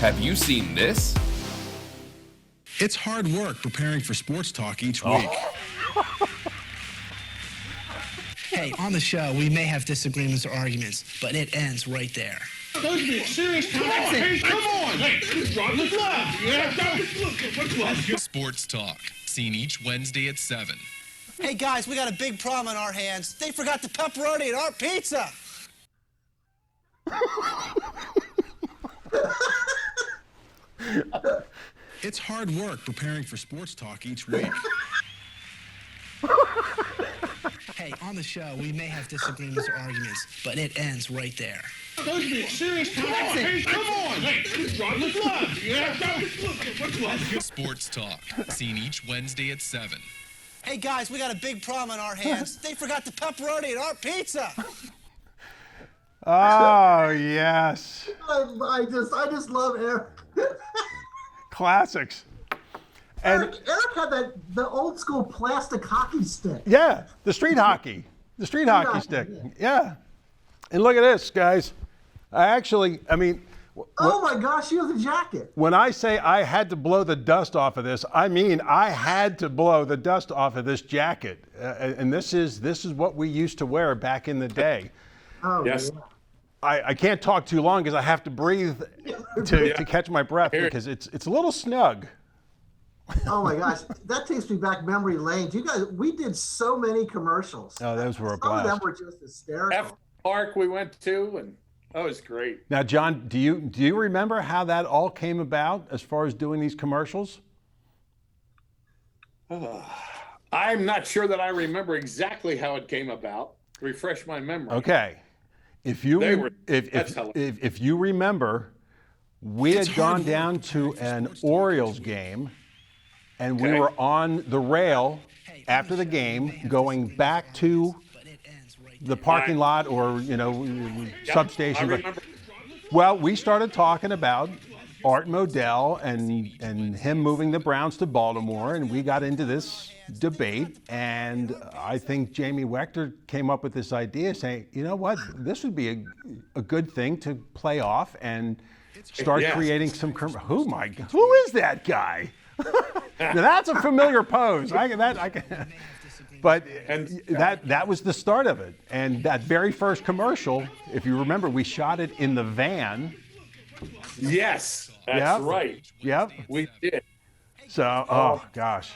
Have you seen this? It's hard work preparing for Sports Talk each week. Hey, on the show, we may have disagreements or arguments, but it ends right there. Those be serious. Come on, hey, come on. Hey, drop the glove. Yeah, Sports Talk, seen each Wednesday at 7. Hey, guys, we got a big problem on our hands. They forgot the pepperoni in our pizza. It's hard work preparing for Sports Talk each week. Hey, on the show, we may have disagreements or arguments, but it ends right there. those be serious. Come on, hey, come on. Hey, drop the glove. Yeah, Sports Talk, seen each Wednesday at 7. Hey, guys, we got a big problem on our hands. They forgot the pepperoni in our pizza. Oh, yes. I just love Eric. Classics. And Eric had the old school plastic hockey stick. yeah, the street hockey hockey, stick. Yeah. And look at this, guys. I mean, Oh my gosh, you have the jacket. when I say I had to blow the dust off of this, I mean I had to blow the dust off of this jacket. And this is what we used to wear back in the day. Oh, Yes. yeah. I can't talk too long because I have to breathe to catch my breath because it's a little snug. Oh my gosh, that takes me back memory lane. You guys, we did so many commercials. Oh, those were a Some of them blast. were just hysterical. F Park we went to, and that was great. Now, John, do you remember how that all came about as far as doing these commercials? I'm not sure that I remember exactly how it came about. Refresh my memory. Okay. If you They were- if that's if, hilarious. if you remember, we It's had hard gone work down preparing to for an Sports Talk Orioles each week. game, and we Okay. were on the rail after the game, going back to the parking lot or substation. I But- remember. Well, we started talking about Art Modell and him moving the Browns to Baltimore, and we got into this debate. And I think Jamie Wechter came up with this idea, saying, "You know what? This would be a good thing to play off and start Yes. creating some." Who is that guy? Now, that's a familiar pose. But that was the start of it. And that very first commercial, if you remember, we shot it in the van. Yes, that's Yep. right. Yep. We did. So, oh gosh.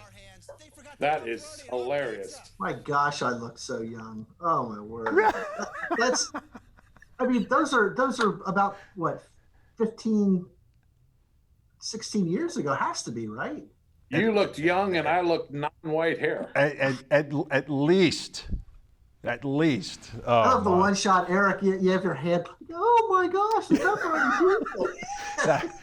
That is hilarious. My gosh, I look so young. Oh my word. Those are about what, 15, 16 years ago. Has to be, right? You looked young, and I looked non-white hair. At least. I Oh, love the my. one shot, Eric. You have your head. Oh my gosh, the pepperoni pizza.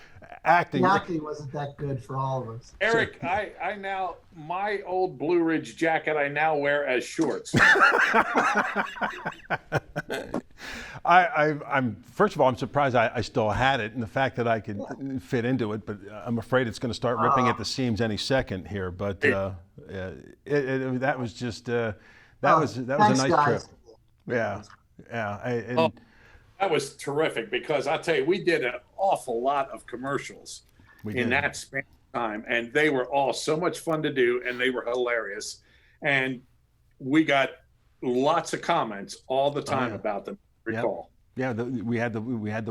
Acting. The acting wasn't that good for all of us. Eric, I now, my old Blue Ridge jacket I now wear as shorts. I'm first of all, I'm surprised I still had it, and the fact that I could fit into it. But I'm afraid it's going to start ripping at the seams any second here. But that was just that was a Thanks, nice guys. trip. Yeah. Oh, that was terrific because I'll tell you, we did an awful lot of commercials in that span of time, and they were all so much fun to do, and they were hilarious. And we got lots of comments all the time about them. Recall. Yeah, we had the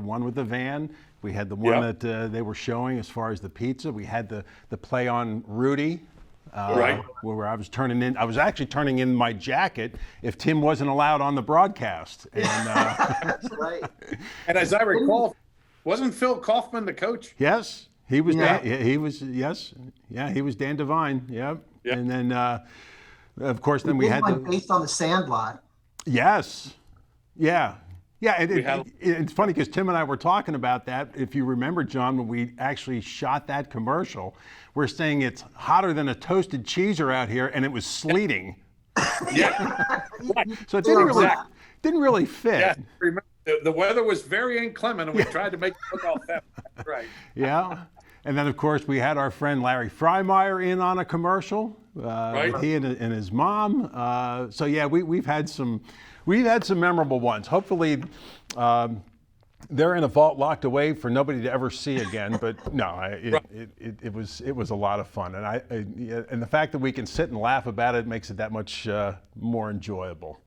one with the van. We had the one Yep. that they were showing as far as the pizza. We had the play on Rudy. Right. Where I was actually turning in my jacket if Tim wasn't allowed on the broadcast. And That's right. And as I recall, wasn't Phil Kaufman the coach? yes, he was. Yeah. He was. Yes, yeah, he was Dan Devine. Yep. Yep. And then, of course, then we had based on the Sandlot. Yes. Yeah. Yeah, had- it's funny because Tim and I were talking about that. If you remember, John, when we actually shot that commercial, we're saying it's hotter than a toasted cheeser out here, and it was sleeting. Yeah. Right. So it didn't Exactly. really fit. Yes. Remember, the weather was very inclement, and we tried to make it look all fat. Right. Yeah. And then, of course, we had our friend Larry Freimeyer in on a commercial. Right. He and his mom. So yeah, we've had some memorable ones. Hopefully, they're in a vault locked away for nobody to ever see again. But no, it was a lot of fun, and and the fact that we can sit and laugh about it makes it that much more enjoyable.